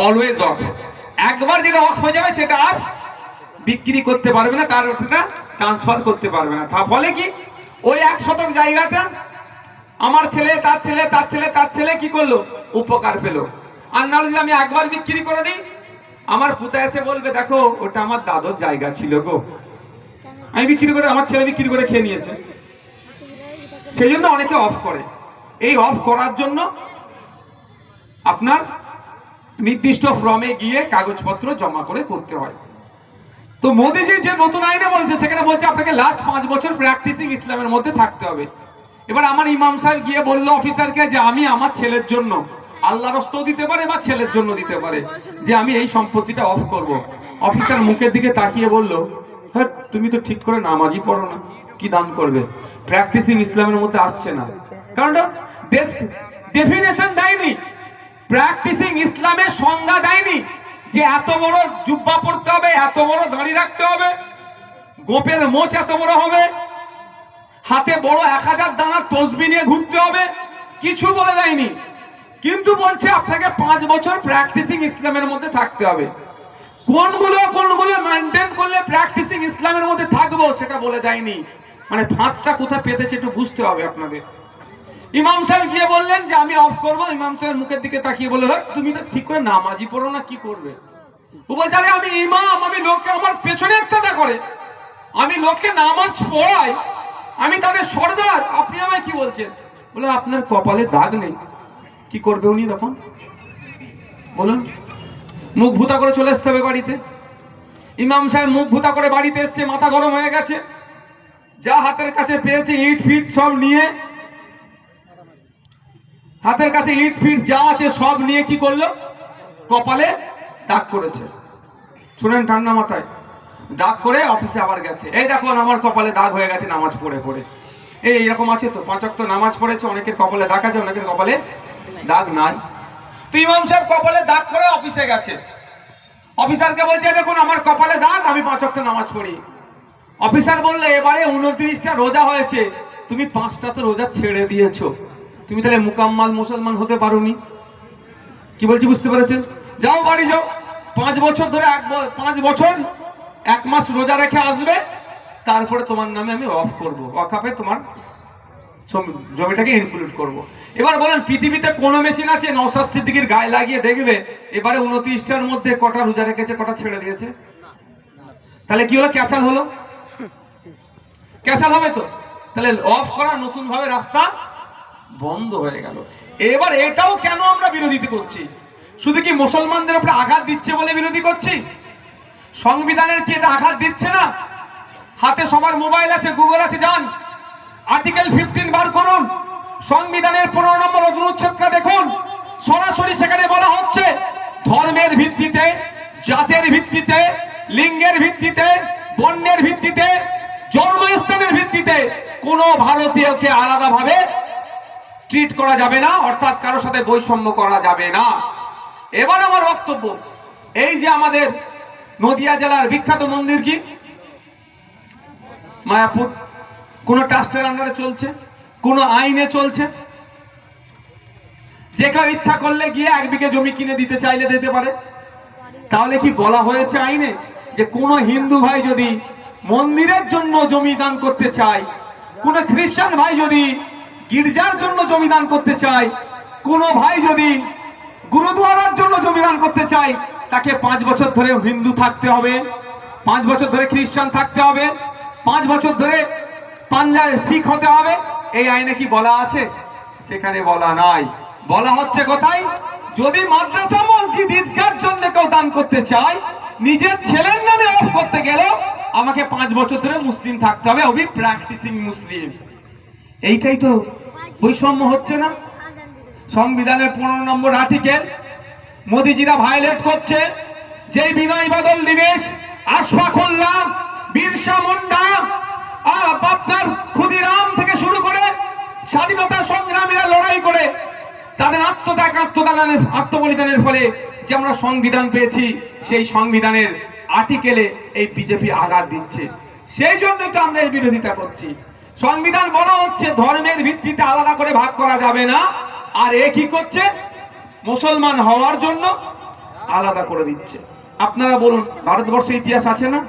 Always of. একবার যেটা of হয়ে যাবে সেটা আর বিক্রি করতে পারবে না, তার ওটা ট্রান্সফার করতে পারবে না। তার ফলে কি ওই 1 শতক জায়গাটা আমার ছেলে তার ছেলে তার ছেলে তার ছেলে কি করলো, উপকার পেল। আর না যদি আমি একবার বিক্রি করে দিই, আমার পুতা এসে বলবে দেখো ওটা আমার দাদুর জায়গা ছিল গো, আমি বিক্রি করে আমার ছেলে বিক্রি করে খেয়ে নিয়েছে। সেই জন্য অনেকে অফ করে। এই অফ করার জন্য আপনার নির্দিষ্ট ফর্মে গিয়ে কাগজপত্র জমা করে করতে হয়। তো মোদিজি যে নতুন আইনে বলছে সেখানে বলছে আপনাকে লাস্ট 5 বছর প্র্যাকটিসিং ইসলামের মধ্যে থাকতে হবে। এবার আমার ইমাম সাহেব গিয়ে বললো অফিসারকে যে আমি আমার ছেলের জন্য, আল্লাহর রাস্তাও দিতে পারে বা ছেলের জন্য দিতে পারে, যে আমি এই সম্পত্তিটা অফ করব। অফিসার মুখের দিকে তাকিয়ে বলল, হ্যাঁ তুমি তো ঠিক করে নামাজই পড়ো না, কি দান করবে? প্র্যাকটিসিং ইসলামের মধ্যে আসছে না, কারণ ডেফিনেশন দেয়নি, প্র্যাকটিসিং ইসলামের সংজ্ঞা দেয়নি যে এত বড় জুব্বা পড়তে হবে, এত বড় দাড়ি রাখতে হবে, গোপের মোচ এত বড় হবে, হাতে বড় 1000 দানার তসবিহ নিয়ে ঘুরতে হবে, কিছু বলে দেয়নি। কিন্তু বলছে আপনাকে 5 বছর প্র্যাকটিসিং ইসলামের মধ্যে থাকতে হবে। কোনগুলো মেইনটেইন করলে প্র্যাকটিসিং ইসলামের মধ্যে থাকবো সেটা বলে দেয়নি। মানে ফাঁদটা কোথায় পেতেছে একটু বুঝতে হবে আপনাদের। ইমাম সাহেব গিয়ে বললেন যে আমি অফ করব। ইমাম সাহেবের মুখের দিকে তাকিয়ে বলল, তুমি তো ঠিক করে নামাজই পড়ো না, কি করবে? ও বলছে আরে আমি ইমাম, আমি লোককে আমার পেছনে একটা করে, আমি লোককে নামাজ পড়াই, আমি তাদের সর্দার, আপনি আমায় কি বলছেন? বলে আপনার কপালে দাগ নেই, কি করবে উনি তখন বলুন? মুখ ভুতা করে চলে আসতে হবে বাড়িতে। ইমাম সাহেব মুখ ভুতা করে বাড়িতে এসছে, মাথা গরম হয়ে গেছে, যা হাতের কাছে পেয়েছে ইট ফিট সব নিয়ে, হাতের কাছে ইট ফিট যা আছে সব নিয়ে কি করলো, কপালে দাগ করেছে। শুনেন ঠান্ডা মাথায়, দাগ করে অফিসে আবার গেছে, এই দেখো আমার কপালে দাগ হয়ে গেছে নামাজ পড়ে পড়ে। এইরকম আছে তো, 5 ওয়াক্ত নামাজ পড়েছে, অনেকের কপালে দাগ আছে, অনেকের কপালে দাগ নাই। তো ইমাম সাহেব কপালে দাগ করে অফিসে গেছে, অফিসারকে বলছে দেখুন আমার কপালে দাগ, আমি 5 ওয়াক্ত নামাজ পড়ি। অফিসার বললে এবারে 29টা রোজা হয়েছে, তুমি 5টা তো রোজা ছেড়ে দিয়েছো, তুমি তাহলে মুকাম্মাল মুসলমান হতে পারোনি। কি বলছি বুঝতে পেরেছেন? যাও বাড়ি যাও, 5 বছর ধরে 5 বছর 1 মাস রোজা রেখে আসবে, তারপরে তোমার নামে আমি অফ করব, ওয়াকাফে তোমার জমিটাকে ইনক্লুড করব। এবার বলেন পৃথিবীতে কোন মেশিন আছে নওশাদ সিদ্দিকীর গায়ে লাগিয়ে দেখবে এবারে 29টার মধ্যে কটা রোজা রেখেছে, কটা ছেড়ে দিয়েছে? তাহলে কি হলো? ক্যাচাল হলো, ক্যাচাল হবে তো। তাহলে অফ করা নতুন ভাবে রাস্তা বন্ধ হয়ে গেল। এবার এটাও কেন আমরা বিরোধিতা করছি? শুধু কি মুসলমানদের উপরে আঘাত দিচ্ছে বলে বিরোধী করছি? সংবিধানের কি এটা আঘাত দিচ্ছে না? হাতে সবার মোবাইল আছে, গুগল আছে, যান আর্টিকেল 15 বার করুন, সংবিধানের 15 নম্বর অনুচ্ছেদটা দেখুন, সরাসরি সেখানে বলা হচ্ছে ধর্মের ভিত্তিতে, জাতের ভিত্তিতে, লিঙ্গের ভিত্তিতে, বর্ণের ভিত্তিতে, জন্মস্থানের ভিত্তিতে কোন ভারতীয়কে আলাদাভাবে ট্রিট করা যাবে না, অর্থাৎ কারোর সাথে বৈষম্য করা যাবে না। এবার আমার বক্তব্য, এই যে আমাদের নদিয়া জেলার বিখ্যাত মন্দির কি মায়াপুর, কোন ট্রাস্টের আন্ডারে চলছে, কোন আইনে চলছে? যে কেউ ইচ্ছা করলে গিয়ে 1 বিঘে জমি কিনে দিতে চাইলে দিতে পারে। তাহলে কি বলা হয়েছে আইনে যে কোন হিন্দু ভাই যদি মন্দিরের জন্য জমি দান করতে চায়, কোন খ্রিস্টান ভাই যদি গির্জার জন্য জমি দান করতে চায়, কোন ভাই যদি গুরুদুয়ারার জন্য জমি দান করতে চায়, তাকে 5 বছর ধরে হিন্দু থাকতে হবে, 5 বছর ধরে খ্রিস্টান থাকতে হবে, 5 বছর ধরে পাঞ্জাবে শিখ হতে হবে? এই আইনে কি বলা আছে? সেখানে বলা নাই। বলা হচ্ছে কোথায়, যদি মাদ্রাসা মসজিদ ঈদগাহর জন্য কেউ দান করতে চায়, নিজের ছেলের নামে অফ করতে গেল, আমাকে 5 বছর ধরে মুসলিম থাকতে হবে, ওবি প্র্যাকটিসিং মুসলিম। এইটাই তো বৈষম্য হচ্ছে না? সংবিধানের 15 নম্বর আর্টিকেল মোদিজিরা ভায়োলেট করছে। যেই বিনয় বাদল দিনেশ, আশফাক উল্লাহ, বিরসা মুন্ডা, আপনার ক্ষুদিরাম থেকে শুরু করে স্বাধীনতা সংগ্রামীরা লড়াই করে তাদের আত্মবলিদানের ফলে যে আমরা সংবিধান পেয়েছি, সেই সংবিধানের আর্টিকেলে এই বিজেপি আঘাত দিচ্ছে। সেই জন্য তো আমরা এর বিরোধিতা করছি। সংবিধান বলা হচ্ছে ধর্মের ভিত্তিতে আলাদা করে ভাগ করা যাবে না, আর এ কি করছে? মুসলমান হওয়ার জন্য আলাদা করে দিচ্ছে। আপনারা বলুন, ভারতবর্ষে ইতিহাস আছে না?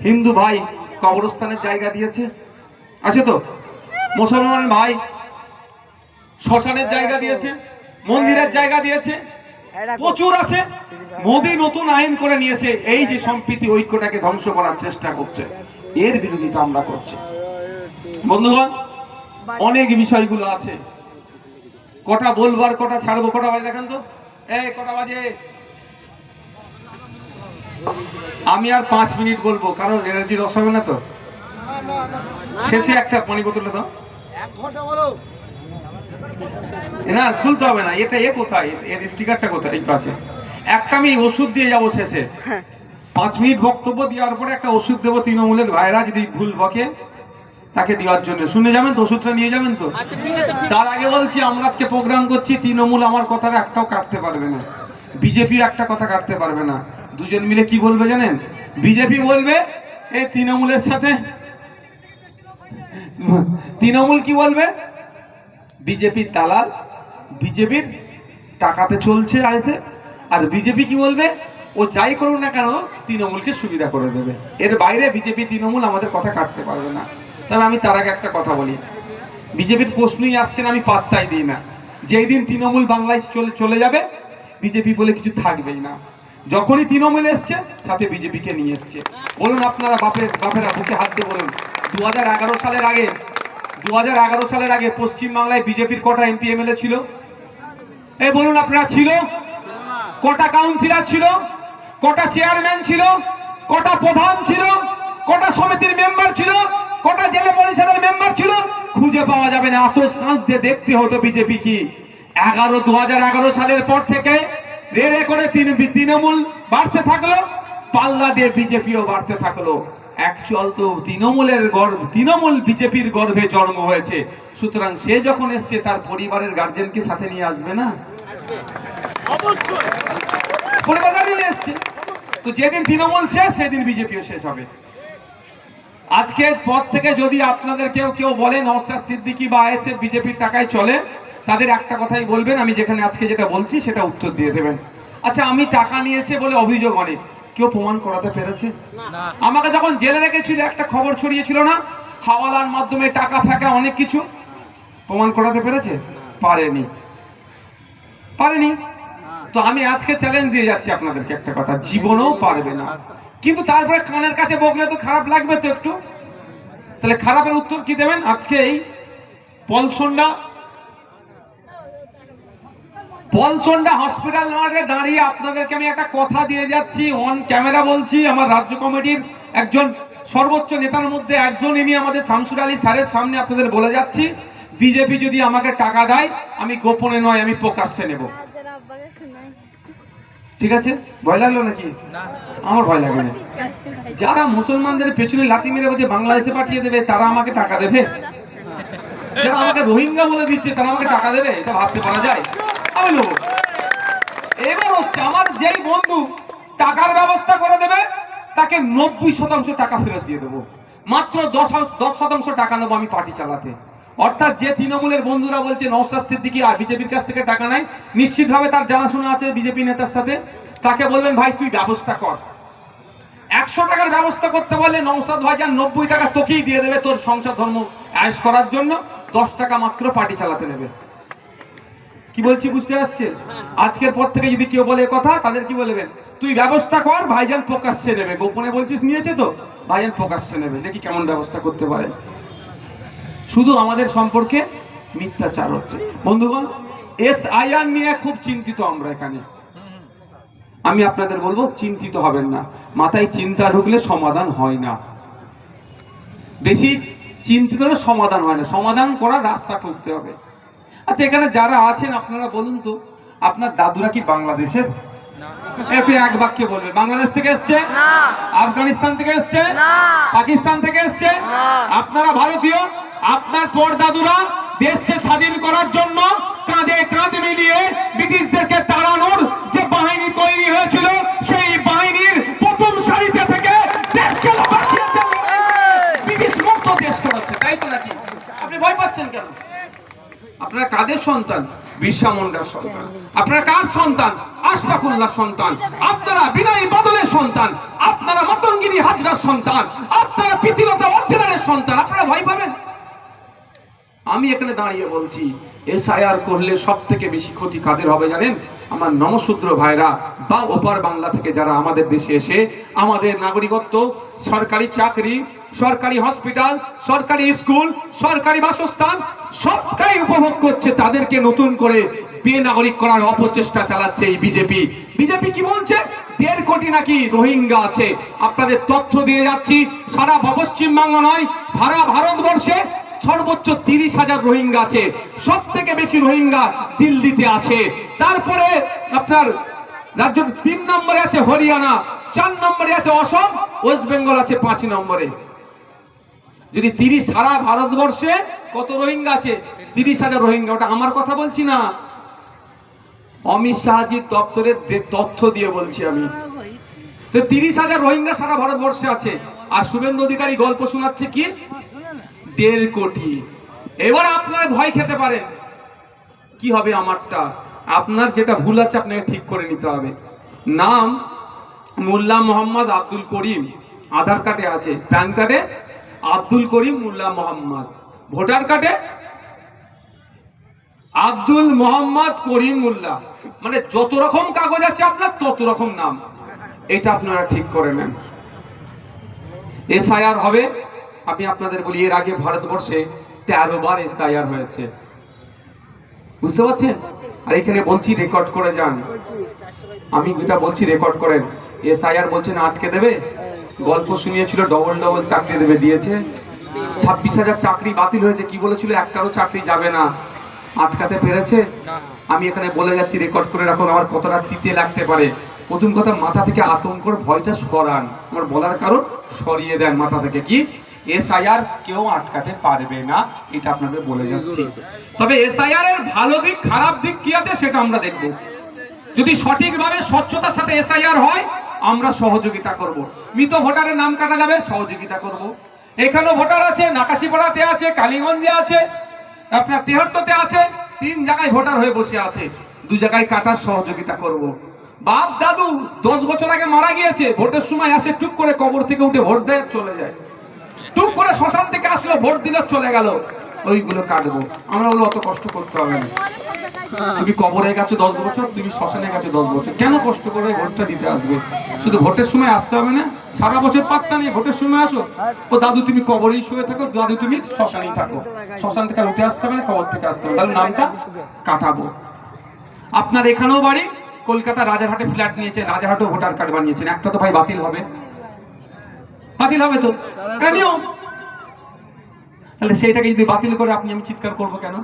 হিন্দু ভাই কবরস্থানের জায়গা দিয়েছে, আছে তো? মুসলমান ভাই শ্মশানের জায়গা দিয়েছে, মন্দিরের জায়গা দিয়েছে, প্রচুর আছে। মোদী নতুন আইন করে নিয়েছে, এই যে সম্প্রীতি ঐক্যটাকে ধ্বংস করার চেষ্টা করছে, এর বিরোধিতা আমরা করছি। বন্ধুগণ, অনেক বিষয়গুলো আছে, কটা বলবো আর কটা ছাড়বো। কটা বাজে দেখেন তো, এই কটা বাজে? আমি আর 5 মিনিট বলবো, কারণ এনার্জি লস হবে না তো। শেষে একটা পানি বোতলে দাও। না খুলতে হবে না, এটা কোথায়, এর স্টিকারটা কোথায়? এই পাশে একটা আমি ওষুধ দিয়ে যাবো শেষে। 5 মিনিট বক্তব্য দেওয়ার পরে একটা ওষুধ দেবো, তৃণমূলের ভাইরা যদি ভুল বকে তাকে দেওয়ার জন্য। শুনে যাবেন তো, ওষুধটা নিয়ে যাবেন তো। তার আগে বলছি, আমরা আজকে প্রোগ্রাম করছি, তৃণমূল আমার কথাটা একটাও কাটতে পারবে না, বিজেপির একটা কথা কাটতে পারবে না। দুজন মিলে কি বলবে জানেন? বিজেপি বলবে এই তৃণমূলের সাথে, তৃণমূল কি বলবে? বিজেপির দালাল, বিজেপির টাকাতে চলছে আইসে। আর বিজেপি কি বলবে? ও যাই করুক না কেন তৃণমূলকে সুবিধা করে দেবে। এর বাইরে বিজেপি তৃণমূল আমাদের কথা কাটতে পারবে না। তবে আমি তার আগে একটা কথা বলি, বিজেপির প্রশ্নই আসছে না, আমি পাত্তাই দিই না। যেই দিন তৃণমূল বাংলায় চলে যাবে, বিজেপি বলে কিছু থাকবেই না। যখনই তৃণমূল এসছে, সাথে বিজেপিকে নিয়ে এসছে। বলুন আপনারা, বাপেরা বুকে হাত দিয়ে বলুন, 2011 সালের আগে পশ্চিম বাংলায় বিজেপির কটা এমপি এমএলএ ছিল? এই বলুন আপনারা, ছিল? কটা কাউন্সিলর ছিল? কটা চেয়ারম্যান ছিল? কটা প্রধান ছিল? কটা সমিতির মেম্বার ছিল? কটা জেলা পরিষদের মেম্বার ছিল? খুঁজে পাওয়া যাবে না। আতস কাঁচ দিয়ে দেখতে হতো বিজেপি কি। 2011 সালের পর থেকে রে করে তৃণমূল বাড়তে থাকলো, পাল্লা দিয়ে বিজেপিও বাড়তে থাকলো। অ্যাকচুয়াল তো তৃণমূল বিজেপির গর্ভে জন্ম হয়েছে। সুতরাং সে যখন এসছে, তার পরিবারের গার্জেনকে সাথে নিয়ে আসবে না? অবশ্যই পরিবার গার্জেন এসছে তো, যেদিন তৃণমূল শেষ সেদিন বিজেপিও শেষ হবে। আজকের পর থেকে যদি আপনাদের কেউ বলে নওশাদ সিদ্দিকী বা আইএসএফ বিজেপির টাকায় চলে, তাদের একটা কথাই বলবেন, আমি যেখানে আজকে যেটা বলছি সেটা উত্তর দিয়ে দেবেন। আচ্ছা, আমি টাকা নিয়েছে বলে অভিযোগ অনেক, কেউ প্রমাণ করাতে পেরেছে? আমাকে যখন জেলে রেখেছিল, একটা খবর ছড়িয়েছিল না, হাওয়ালার মাধ্যমে টাকা ফেঁকা অনেক কিছু, প্রমাণ করাতে পেরেছে? পারেনি। তো আমি আজকে চ্যালেঞ্জ দিয়ে যাচ্ছি আপনাদেরকে একটা কথা, জীবনেও পারবে না। কিন্তু তারপরে কানের কাছে বকলে তো খারাপ লাগবে তো একটু। তাহলে খারাপের উত্তর কি দেবেন? আজকে এই পলসন্ডা হসপিটাল মাঠে দাঁড়িয়ে আপনাদেরকে আমি একটা কথা দিয়ে যাচ্ছি, অন ক্যামেরা বলছি। আমার রাজ্য কমিটির একজন সর্বোচ্চ নেতার মধ্যে একজন, ইনি আমাদের শামসুর আলী স্যারের সামনে আপনাদের বলে যাচ্ছি, বিজেপি যদি আমাকে টাকা দেয়, আমি গোপনে নয়, আমি প্রকাশ্যে নেব। ঠিক আছে? ভয় লাগলো নাকি? আমার ভয় লাগে না। যারা মুসলমানদের পেছনে লাথি মেরে বলছে বাংলাদেশে পাঠিয়ে দেবে, তারা আমাকে টাকা দেবে? যারা আমাকে রোহিঙ্গা বলে দিচ্ছে, তারা আমাকে টাকা দেবে? এটা ভাবতে পারা যায়? আমি নেবো। এবার হচ্ছে, আমার যেই বন্ধু টাকার ব্যবস্থা করে দেবে, তাকে 90% টাকা ফেরত দিয়ে দেবো। মাত্র 10% টাকা নেবো আমি পার্টি চালাতে। অর্থাৎ যে তৃণমূলের বন্ধুরা বলছে নওশাদ সিদ্দিকী আর বিজেপির কাছ থেকে টাকা নেয়, নিশ্চিতভাবে তার জানাশোনা আছে বিজেপি নেতার সাথে। তাকে বলবেন, ভাই তুই ব্যবস্থা কর। 100 টাকার ব্যবস্থা করতে বললে নওশাদ ভাইজান 90 টাকা তোকেই দিয়ে দেবে তোর সংসার ধর্ম আয়েশ করার জন্য, 10 টাকা মাত্র পার্টি চালাতে নেবে। কি বলছি বুঝতে পারছে? আজকের পর থেকে যদি কেউ বলে কথা, তাদের কি বলবেন? তুই ব্যবস্থা কর, ভাইজান প্রকাশ্যে নেবে। গোপনে বলছিস নিয়েছে তো, ভাইজান প্রকাশ্যে নেবে, দেখি কেমন ব্যবস্থা করতে পারে। শুধু আমাদের সম্পর্কে মিথ্যাচার হচ্ছে। বন্ধুগণ, SIR নিয়ে খুব চিন্তিত আমরা এখানে। আমি আপনাদের বলবো, চিন্তিত হবেন না। মাথায় চিন্তা ঢুকলে সমাধান হয় না। বেশি চিন্তিত হলে সমাধান হয় না, সমাধান করার রাস্তা খুঁজতে হবে। আচ্ছা, এখানে যারা আছেন আপনারা বলুন তো, আপনার দাদুরা কি বাংলাদেশের? একটু এক বাক্যে বলবেন। বাংলাদেশ থেকে এসছে? আফগানিস্তান থেকে এসছে? পাকিস্তান থেকে এসছে? আপনারা ভারতীয়। আপনার পরদাদুরা দেশকে স্বাধীন করার জন্য কাঁধে কাঁধ মিলিয়ে ব্রিটিশদেরকে তাড়ানোর যে বাহিনী তৈরি হয়েছিল, সেই বাহিনীর প্রথম সারিতে থেকে দেশকে বাঁচিয়েছে, ব্রিটিশ মুক্ত দেশ করেছে, তাই তো নাকি? আপনি ভয় পাচ্ছেন কেন? আপনারা কাদের সন্তান? বিরসা মুন্ডার সন্তান। আপনারা কার সন্তান? আশফাকুল্লাহ সন্তান, আপনারা বিনয় বাদলের সন্তান, আপনারা মাতঙ্গিনী হাজরার সন্তান, আপনারা প্রীতিলতা অর্থের সন্তান, আপনারা ভয় পাবেন? আমি এখানে দাঁড়িয়ে বলছি এসআইআর করলে সব থেকে বেশি ক্ষতি কাদের হবে জানেন? আমার নমশূদ্র ভাইরা বা ওপার বাংলা থেকে যারা আমাদের দেশে এসে আমাদের নাগরিকত্ব, সরকারি চাকরি, সরকারি হসপিটাল, সরকারি স্কুল, সরকারি বাসস্থান সবটাই উপভোগ করছে, তাদেরকে নতুন করে বেনাগরিক করার অপচেষ্টা চালাচ্ছে এই বিজেপি। বিজেপি কি বলছে? 1.5 কোটি নাকি রোহিঙ্গা আছে। আপনাদের তথ্য দিয়ে যাচ্ছি, সারা পশ্চিম বাংলা নয়, সারা ভারতবর্ষে সর্বোচ্চ 30,000 রোহিঙ্গা আছে। সব থেকে বেশি রোহিঙ্গা দিল্লিতে আছে। তারপরে আপনার রাজ্য 3 নম্বরে আছে হরিয়ানা, 4 নম্বরে আছে অসম, ওয়েস্ট বেঙ্গল আছে 5 নম্বরে। যদি 30 সারা ভারতবর্ষে কত রোহিঙ্গা আছে? 30,000 রোহিঙ্গা। ওটা আমার কথা বলছি না, অমিত শাহজির দপ্তরের তথ্য দিয়ে বলছি আমি। তো 30,000 রোহিঙ্গা সারা ভারতবর্ষে আছে। আর শুভেন্দু অধিকারী গল্প শোনাচ্ছে কি 1.5 কোটি। এবার আপনারা ভয় খেতে পারেন, কি হবে আমারটা? আপনার যেটা ভুল আছে আপনাকে ঠিক করে নিতে হবে। নাম মোল্লা মোহাম্মদ আব্দুল করিম, আধার কার্ডে আছে, প্যান কার্ডে আব্দুল করিম মোল্লা মোহাম্মদ, ভোটার কার্ডে আব্দুল মোহাম্মদ করিম মোল্লা, মানে যত রকম কাগজ আছে আপনার তত রকম নাম। এটা আপনারা ঠিক করে নেন। এসআইআর হবে। আমি আপনাদের বলি, এর আগে ভারতবর্ষে 13 বার এসআইআর হয়েছে, বুঝতে পারছেন? আর এখানে বলছি রেকর্ড করে যান, আমি যেটা বলছি রেকর্ড করেন। এসআইআর বলছেন আটকে দেবে, গল্প শুনিয়েছিল ডবল ডবল চাকরি দেবে, দিয়েছে। 26,000 চাকরি বাতিল হয়েছে, কি বলেছিল? একটারও চাকরি যাবে না, আটকাতে পেরেছে? আমি এখানে বলে যাচ্ছি, রেকর্ড করে রাখুন, আমার কতটা তিতে লাগতে পারে। প্রথম কথা, মাথা থেকে আতঙ্কর ভয়টা সরান। আমার বলার কারণ সরিয়ে দেন মাথা থেকে। কি এসআইআর কেউ আটকাতে পারবে না, এটা আপনাদের বলে যাচ্ছি। তবে এসআইআর এর ভালো দিক খারাপ দিক কি আছে সেটা আমরা দেখব। যদি সঠিকভাবে স্বচ্ছতার সাথে এসআইআর হয় আমরা সহযোগিতা করব। মৃত ভোটারের নাম কাটা যাবে, সহযোগিতা করব। এখানেও ভোটার আছে, নাকাশিপাড়াতে আছে, কালীগঞ্জে আছে, আপনার তেহট্টতে আছে, 3 জায়গায় ভোটার হয়ে বসে আছে, 2 জায়গায় কাটার সহযোগিতা করব। বাপ দাদু 10 বছর আগে মারা গিয়েছে, ভোটের সময় আসে, টুক করে কবর থেকে উঠে ভোট দেয় চলে যায়, টুক করে শ্মশান থেকে আসলো, ভোট দিল চলে গেল, ওইগুলো কাটবো। আমরা বলবো অত কষ্ট করতে হবে না, তুমি কবরে গেছো 10 বছর, তুমি শ্মশানে গেছো 10 বছর, কেন কষ্ট করে ভোটটা দিতে আসবে? শুধু ভোটের সময় আসতে হবে না, সারা বছর পাত্তা নিয়ে ভোটের সময় আসো। ও দাদু তুমি কবরেই শুয়ে থাকো, দাদু তুমি শ্মশানেই থাকো, শ্মশান থেকে উঠে আসতে হবে না, কবর থেকে আসতে হবে, তাহলে নামটা কাটাবো। আপনার এখানেও বাড়ি, কলকাতা রাজারহাটে ফ্ল্যাট নিয়েছে, রাজারহাটেও ভোটার কার্ড বানিয়েছেন, একটা তো ভাই বাতিল হবে, বাতিল হবে তো, এটা নিয়ম। তাহলে সেইটাকে যদি বাতিল করে আপনি আমি চিৎকার করবো কেন?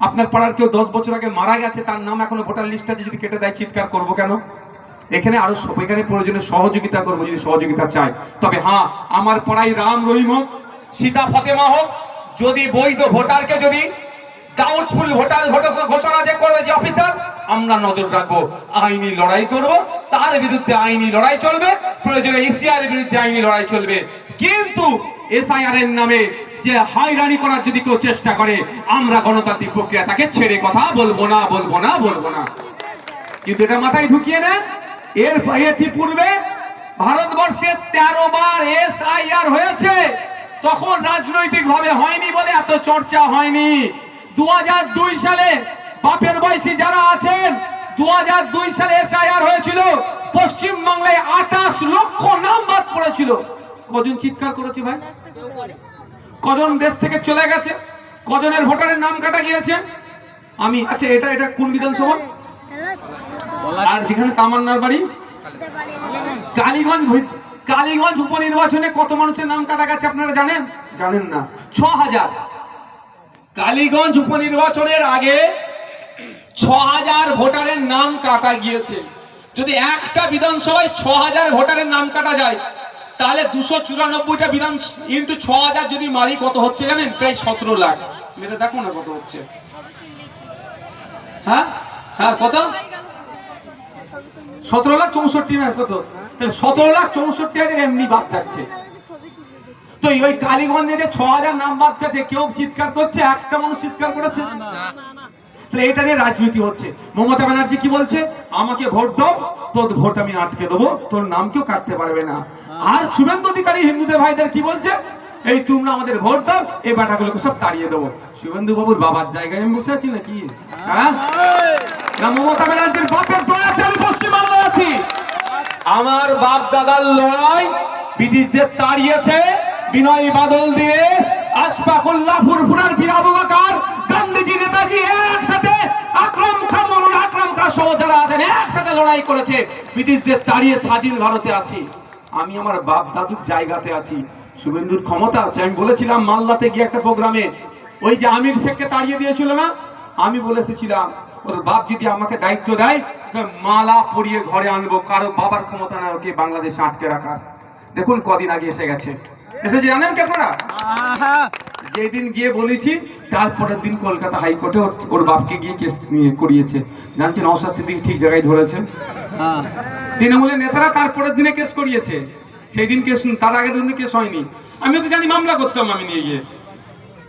আপনার পাড়ার কেউ 10 বছর আগে মারা গেছে, তার নাম এখনো ভোটার লিস্ট আছে, যদি কেটে দেয় চিৎকার করবো কেন? এখানে আরো এখানে প্রয়োজনে সহযোগিতা করবো যদি সহযোগিতা চাই। তবে হ্যাঁ, আমার পাড়ায় রাম রহিম হোক, সীতা ফতেমা হোক, যদি বৈধ ভোটারকে যদি ডাউটফুল ভোটার ঘোষণা যে করবে যে অফিসার, আমরা নজর রাখবো, আইনি লড়াই করব, তার বিরুদ্ধে আইনি লড়াই চলবে, প্রয়োজনে ইসিআর এর বিরুদ্ধে আইনি লড়াই চলবে। কিন্তু এসআইআর এর নামে যে হয়রানি করার যদি কেউ চেষ্টা করে, আমরা গণতান্ত্রিক প্রক্রিয়া তাকে ছেড়ে কথা বলবো না, বলবো না, বলবো না। কিন্তু এটা মাথায় ঢুকিয়ে নেন, এর পূর্বে ভারতবর্ষে 13 বার এসআইআর হয়েছে, তখন রাজনৈতিক ভাবে হয়নি বলে এত চর্চা হয়নি। 2002 সালে বাপের বয়সী যারা আছেন, 2002 সালে এসআইআর হয়েছিল, পশ্চিম বাংলায় 28 লক্ষ নাম বাদ পড়েছিল। কজন চিৎকার করেছে ভাই? কজন দেশ থেকে চলে গেছে? কজনের ভোটারের নাম কাটা গিয়েছে? আমি আচ্ছা, এটা কোন বিধানসভা? আর যেখানে তামান্নার বাড়ি কালীগঞ্জ, কালীগঞ্জ উপনির্বাচনে কত মানুষের নাম কাটা গেছে আপনারা জানেন? জানেন না? 6000। কালীগঞ্জ উপনির্বাচনের আগে 6000 ভোটারের নাম কাটা গিয়েছে। যদি একটা বিধানসভায় 6000 ভোটারের নাম কাটা যায়, তাহলে 294টা বিধান ইন্টু 6000 যদি মারি কত হচ্ছে জানেন? প্রায় 17 লাখ। মেরে দেখো না কত হচ্ছে। হ্যাঁ হ্যাঁ, কত? 17,64,000 না কত? তাহলে 17,64,000 এমনি বাদ যাচ্ছে। তো ওই কালীগঞ্জে যে 6000 নাম বাদ গেছে, কেউ চিৎকার করছে? একটা মানুষ চিৎকার করেছে? তাহলে এটা নিয়ে রাজনীতি হচ্ছে। মমতা ব্যানার্জি কি বলছে? আমাকে ভোট দাও, তোর ভোট আমি আটকে দেবো, তোর নাম কেউ কাটতে পারবে না। আর শুভেন্দু অধিকারী হিন্দুদের ভাইদের কি বলছে? এই তোমরা আমাদের ভোট দাও, এই বেটাগুলোকে সব তাড়িয়ে দেবো। শুভেন্দু বাবুর বাবার জায়গায় আমি বসে আছি নাকি? হ্যাঁ, না মমতা ব্যানার্জির বাপের দয়াতে আমি পশ্চিমবাংলায় আছি। আমার বাপ দাদার লড়াই ব্রিটিশদের তাড়িয়েছে বিনয় বাদল দীনেশ, আশফাকুল্লাহ ফুরফুরার পীর আবু বকর, গান্ধীজি নেতাজি একসাথে, আকরাম খান মৌলানা আকরাম খান সহ যারা আছেন একসাথে লড়াই করেছে, ব্রিটিশদের তাড়িয়ে স্বাধীন ভারতে আছি। আমি আমার বাপ দাদুর জায়গাতে আছি। শুভেন্দুর ক্ষমতা আছে। আমি বলেছিলাম মালদাতে গিয়ে একটা প্রোগ্রামে, ওই যে আমির শেখকে তাড়িয়ে দিয়েছিল না, আমি বলে এসেছিলাম ওর বাপ যদি আমাকে দায়িত্ব দেয় মালা পরিয়ে ঘরে আনবো, কারো বাবার ক্ষমতা না ওকে বাংলাদেশে আটকে রাখার। দেখুন কদিন আগে এসে গেছে। এসেছে জানেন কি আপনারা? যেদিন গিয়ে বলেছি তারপরের দিন কলকাতা হাইকোর্টে ওর বাপকে গিয়ে কেস নিয়ে করিয়েছে। জানছেন নওশাদ সিদ্দিকী ঠিক জায়গায় ধরেছে। তৃণমূলের নেতারা তারপরের দিনে কেস করিয়েছে, সেই দিন কেস, তার আগের দিন কেস হয়নি। আমি তো জানি মামলা করতাম, আমি নিয়ে গিয়ে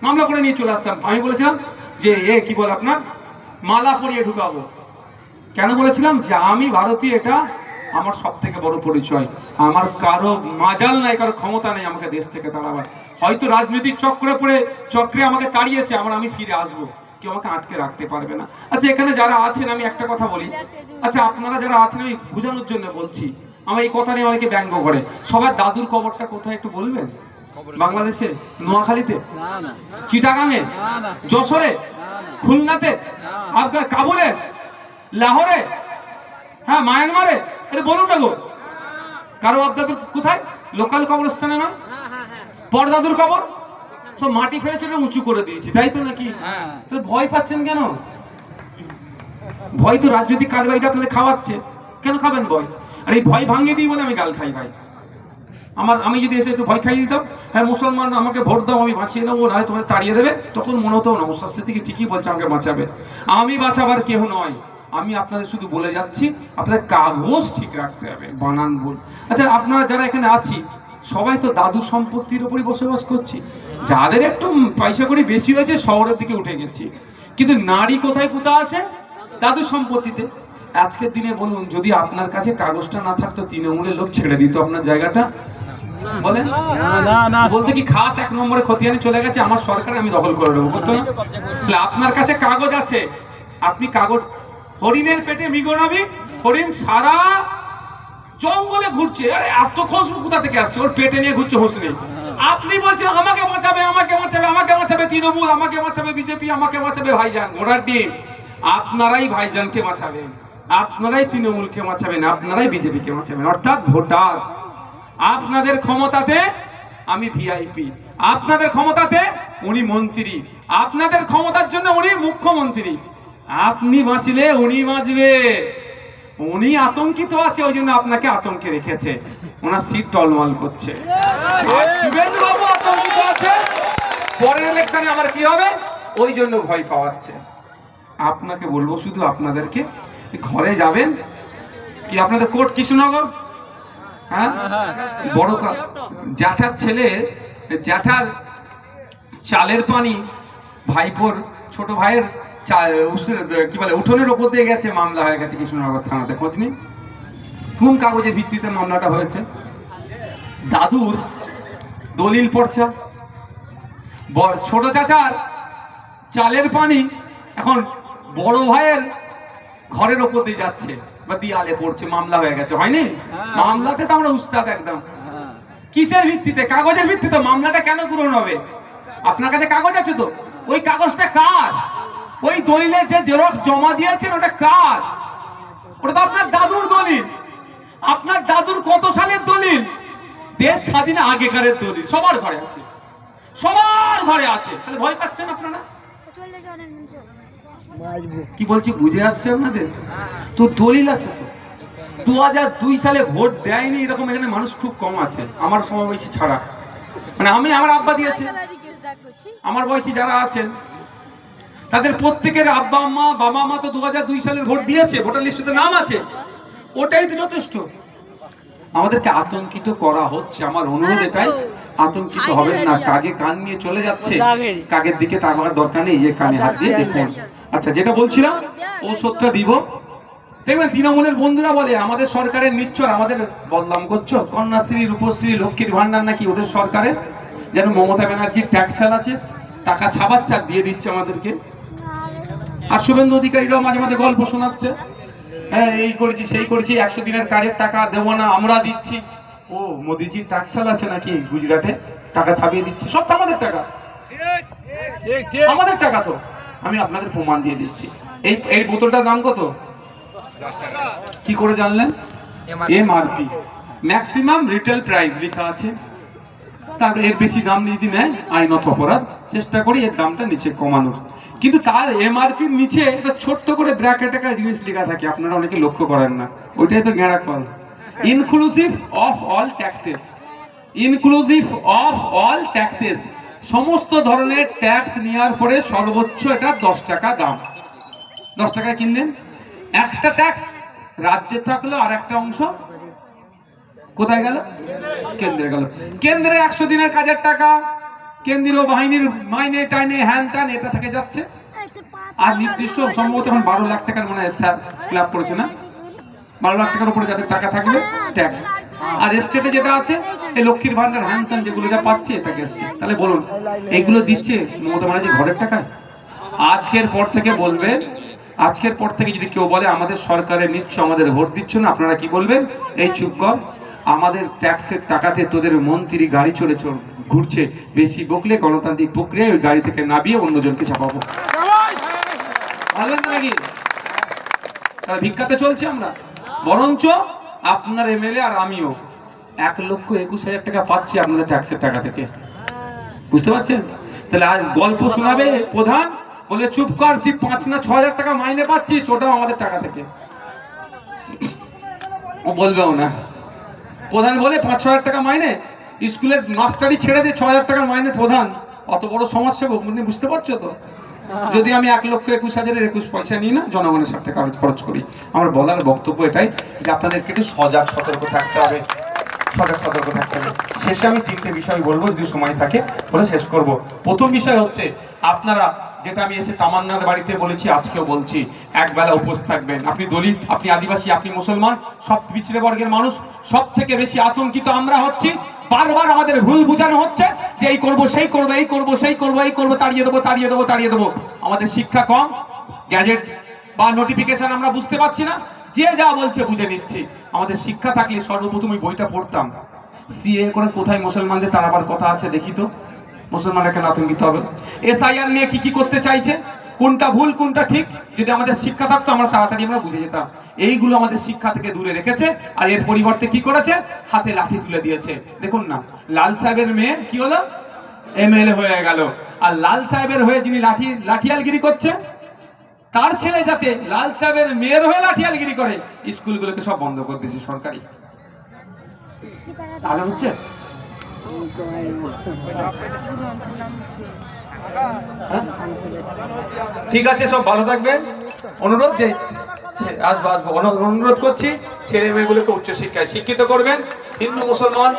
মামলা করে নিয়ে চলে আসতাম। আমি বলেছিলাম যে কি বল আপনার মালা পরিয়ে ঢুকাবো। কেন বলেছিলাম? যে আমি ভারতীয়, এটা আমার সব থেকে বড় পরিচয়। আমার কারো মাজাল নাই, কারো ক্ষমতা নেই আমাকে দেশ থেকে তাড়াবার। হয়তো রাজনৈতিক চক্রে আমাকে তাড়িয়েছে, আমি ফিরে আসবো, কেউ আমাকে আটকে রাখতে পারবে না। আচ্ছা এখানে যারা আছেন, আমি একটা কথা বলি, আচ্ছা আপনারা যারা আছেন, আমি বোঝানোর জন্য বলছি, আমার এই কথা নিয়ে অনেকে ব্যঙ্গ করে। সবার দাদুর কবরটা কোথায় একটু বলবেন? বাংলাদেশে নোয়াখালীতে, চিটাগাঙে, যশোরে, খুলনাতে, আপনার কাবুলে, লাহোরে, হ্যাঁ মায়ানমারে, এটা বলুন না গো। কারো বাপদাদুর কোথায়? লোকাল কবরস্থানে না, পরদাদুর কবর সব মাটি ফেলে চলে উঁচু করে দিয়েছি, তাই তো নাকি? তাহলে ভয় পাচ্ছেন কেন? ভয় তো রাজনৈতিক কারবারিটা আপনাদের খাওয়াচ্ছে। কেন খাবেন ভয়? আর এই ভয় ভাঙিয়ে দিই বলে আমি গাল খাই ভাই। আমি যদি এসে একটু ভয় খাইয়ে দিতাম, হ্যাঁ মুসলমান আমাকে ভোট দাও আমি বাঁচিয়ে নেবো, নাহলে তোমাদের তাড়িয়ে দেবে, তখন মনে হতো না নওশাদ সিদ্দিকী ঠিকই বলছে আমাকে বাঁচাবে। আমি বাঁচাবার কেউ নয়। আমি আপনাদের শুধু বলে যাচ্ছি আপনাদের কাগজ ঠিক রাখতে হবে, বানান ভুল। আচ্ছা আপনারা যারা এখানে আছি সবাই তো দাদু সম্পত্তির উপরই বসবাস করছি। যাদের একটু পয়সা কড়ি বেশি হয়েছে শহরের দিকে উঠে গেছি, কিন্তু নারী কোথায় কোথা আছে? দাদু সম্পত্তিতে। আজকের দিনে বলুন, যদি আপনার কাছে কাগজটা না থাকতো তৃণমূলের লোক ছেড়ে দিত আপনার জায়গাটা? বলেন বলতে কি খাস 1 নম্বরে খতিয়ানি চলে গেছে আমার সরকারে, আমি দখল করে নেবো, করতো না? আপনার কাছে কাগজ আছে, আপনি কাগজ, হরিণের পেটে মৃগনাভি, হরিণ সারা জঙ্গলে ঘুরছে, আরে এত খুশবু কোথা থেকে আসছে? ওর পেটে নিয়ে ঘুরছে হোস নেই। আপনি বলছেন আমাকে বাঁচাবে, আমাকে বাঁচাবে, আমাকে বাঁচাবে তৃণমূল, আমাকে বাঁচাবে বিজেপি, আমাকে বাঁচাবে ভাইজান। ঘোড়ার ডিম, আপনারাই ভাইজানকে বাঁচাবেন, আপনারাই তৃণমূলকে বাঁচাবেন, আপনারাই বিজেপিকে বাঁচাবেন, অর্থাৎ ভোটার। আপনাদের ক্ষমতাতে আমি ভিআইপি, আপনাদের ক্ষমতাতে উনি মন্ত্রী, আপনাদের ক্ষমতার জন্য উনি মুখ্যমন্ত্রী। আপনি বাঁচলে উনি বাঁচবে। উনি আতঙ্কিত আছে, ওই জন্য আপনাকে আতঙ্কে রেখেছে, ওনার সিট টলমল করছে। শুভেন্দু বাবু আতঙ্কিত আছে, পরের ইলেকশনে আমার কি হবে, ওই জন্য ভয় পাওয়াচ্ছে। আপনাকে বলবো শুধু আপনাদেরকে, ঘরে যাবেন কি আপনাদের কোট কৃষ্ণনগর, হ্যাঁ বড় জ্যাঠার ছেলে, জ্যাঠার চালের পানি ভাইপোর ছোট ভাইয়ের কি বলে উঠোনের ওপর দিয়ে গেছে, মামলা হয়ে গেছে কৃষ্ণনগর থানাতে। খোঁজ নেই কোন কাগজের ভিত্তিতে মামলাটা হয়েছে? দাদুর দলিল পড়ছে, ছোট চাচার চালের পানি এখন বড় ভাইয়ের ঘরের ওপর দিয়ে যাচ্ছে বা দিয়ালে পড়ছে, মামলা হয়ে গেছে। হয়নি? মামলাতে তো আমরা উস্তাদ একদম। কিসের ভিত্তিতে? কাগজের ভিত্তিতে। মামলাটা কেন গ্রহণ হবে? আপনার কাছে কাগজ আছে তো, ওই কাগজটা কার? ওই দলিলে যে জেরক্স জমা দিয়েছেন ওটা কার? ওটা তো আপনার দাদুর দলিল। আপনার দাদুর কত সালের দলিল? দেশ স্বাধীন আগেকারের দলিল। সবার ঘরে আছে, সবার ঘরে আছে। তাহলে ভয় পাচ্ছেন আপনারা? কি বলছি বুঝে আসছে আপনাদের? তো দলিল আছে তো। 2002 সালে ভোট দেয়নি এরকম এখানে মানুষ খুব কম আছে, আমার সমবয়সী ছাড়া। মানে আমার আব্বা দিয়েছে, আমার বয়সী যারা আছেন তাদের প্রত্যেকের আব্বা আম্মা বাবা মা তো 2002 সালের ভোট দিয়েছে, ভোটার লিস্টে নাম আছে, ওটাই তো যথেষ্ট। আমাদেরকে আতঙ্কিত করা হচ্ছে। আমার অনুরোধ এটাই, আতঙ্কিত হবেন না। কাগে কান নিয়ে চলে যাচ্ছে, কাগের দিকে তাকাবার দরকার নেই, যে কানে হাত দিয়ে দেখুন। আচ্ছা, যেটা বলছিলাম ঔষধটা দিব। দেখবেন তৃণমূলের বন্ধুরা বলে আমাদের সরকারের নিচ্ছর, আমাদের বদনাম করছো। কন্যাশ্রী, রূপশ্রী, লক্ষ্মীর ভান্ডার নাকি ওদের সরকারের, যেন মমতা ব্যানার্জির ট্যাক্স আছে, টাকা ছাপাচ্ছে দিয়ে দিচ্ছে আমাদেরকে। আর শুভেন্দু অধিকারীরাও মাঝে মাঝে গল্প শোনাচ্ছে, হ্যাঁ এই করেছি সেই করেছি, 100 দিনের কাজের টাকা দেবো না, আমরা দিচ্ছি। ও মোদিজির ট্যাক্স আছে নাকি গুজরাটে, টাকা ছাপিয়ে দিচ্ছে, সব তো আমাদের টাকা, আমাদের টাকা তো। আমি আপনাদের প্রমাণ দিয়ে দিচ্ছি। এই এই বোতলটার দাম কত, কি করে জানলেন? এমআরপি, ম্যাক্সিমাম রিটেল প্রাইস লেখা আছে। তারপরে এর বেশি দাম যদি নেয় আইনত অপরাধ, চেষ্টা করি এর দামটা নিচে কমানোর। কিন্তু তার এমআরপির নিচে একটা ছোট্ট করে ব্র্যাকেটে একটা জিনিস লেখা থাকে, আপনারা অনেকে লক্ষ্য করেন না, ওইটাই তো গেঁড়া কল, inclusive of all taxes. Inclusive of all taxes, সমস্ত ধরনের ট্যাক্স নেওয়ার পরে সর্বোচ্চ এটা 10 টাকা দাম। 10 টাকায় কিনলেন। একটা ট্যাক্স রাজ্যে থাকলো, আর একটা অংশ কোথায় গেল? কেন্দ্রে গেল। কেন্দ্রে 100 দিনের কাজের টাকা, কেন্দ্রীয় বাহিনীর মাইনে টাইনে হ্যান ত্যান, এটা থেকে যাচ্ছে। আর নির্দিষ্ট সম্ভবত এখন 12 লাখ টাকার মনে হয় স্ল্যাব করেছে না, 12 লাখ টাকার উপরে যাদের টাকা থাকবে ট্যাক্স। আর স্টেটে যেটা আছে এই লক্ষ্মীর ভান্ডার হ্যান ত্যান যেগুলো যা পাচ্ছে এটা এসছে। তাহলে বলুন এইগুলো দিচ্ছে মমতা ব্যানার্জি ঘরের টাকায়? আজকের পর থেকে বলবেন, আজকের পর থেকে যদি কেউ বলে আমাদের সরকারে নিচ্ছ, আমাদের ভোট দিচ্ছ না, আপনারা কি বলবেন? এই চুপ কর, আমাদের ট্যাক্সের টাকাতে তোদের মন্ত্রী গাড়ি চড়ে ঘুরছে, বেশি বকলে গণতান্ত্রিক প্রক্রিয়ায় ওই গাড়ি থেকে নামিয়ে অন্যজনকে চাপাবো। বলবেন তো নাকি? তাহলে ভিক্ষাতে চলছি আমরা? বরঞ্চ আপনার এমএলএ আর আমিও 1,21,000 টাকা পাচ্ছি আপনাদের ট্যাক্সের টাকা থেকে, বুঝতে পারছেন? তাহলে আর গল্প শোনাবে প্রধান, বলে চুপ কর, তুই 5 না 6,000 টাকা মাইনে পাচ্ছিস, ওটাও আমাদের টাকা থেকে। ও বলবেও না, প্রধান বলে 5-6 টাকা মাইনে, স্কুলের মাস্টারি ছেড়ে দিয়ে 6,000 টাকার মাইনে প্রধান, অত বড় সমাজসেবক, বুঝতে পারছো তো? যদি আমি 1,21,000-এর 21 পয়সা নিই না, জনগণের স্বার্থে খরচ করি। আমার বলার বক্তব্য এটাই যে আপনাদেরকে একটু সজাগ সতর্ক থাকতে হবে, সতর্ক থাকতে হবে। শেষে আমি 3টে বিষয় বলবো, যদি সময় থাকে বলে শেষ করব। প্রথম বিষয় হচ্ছে আপনারা, যেটা আমি এসে তামান্নার বাড়িতে বলেছি, আজকেও বলছি, একবেলা উপোস থাকবেন। আপনি দলিত, আপনি আদিবাসী, আপনি মুসলমান, সব পিছড়ে বর্গের মানুষ, সব থেকে বেশি আতঙ্কিত আমরা হচ্ছি। বারবার আমাদের ভুল বুঝানো হচ্ছে যে এই করবো সেই করবো, এই করবো সেই করবো, এই করবো, তাড়িয়ে দেবো তাড়িয়ে দেবো তাড়িয়ে দেবো। আমাদের শিক্ষা কম, গ্যাজেট বা নোটিফিকেশন আমরা বুঝতে পারছি না, যে যা বলছে বুঝে নিচ্ছি। আমাদের শিক্ষা থাকলে সর্বপ্রথম ওই বইটা পড়তাম। সিএ করে কোথায় মুসলমানদের তাড়াবার কথা আছে দেখি তো, মুসলমানরা কেন আতঙ্কিত হবে? এসআইআর নিয়ে কি কি করতে চাইছে, কোনটা ভুল কোনটা ঠিক, যদি আমাদের শিক্ষা থাকতো আমরা তাড়াতাড়ি আমরা বুঝে যেতাম। এইগুলো আমাদের শিক্ষা থেকে দূরে রেখেছে, আর এর পরিবর্তে কি করেছে? হাতে লাঠি তুলে দিয়েছে। দেখুন না, লাল সাহেবের মেয়ে কি হলো? এমএলএ হয়ে গেল। আর লাল সাহেবের হয়ে যিনি লাঠিয়ালগিরি করছে, তার ছেলে যাতে লাল সাহেবের মেয়ের হয়ে লাঠিয়ালগিরি করে, স্কুলগুলোকে সব বন্ধ করে দিয়েছে সরকারি। তাহলে হচ্ছে ঠিক আছে, সব ভালো থাকবেন। অনুরোধ যে আসবো অনুরোধ করছি, ছেলে মেয়েগুলোকে উচ্চশিক্ষায় শিক্ষিত করবেন। হিন্দু মুসলমান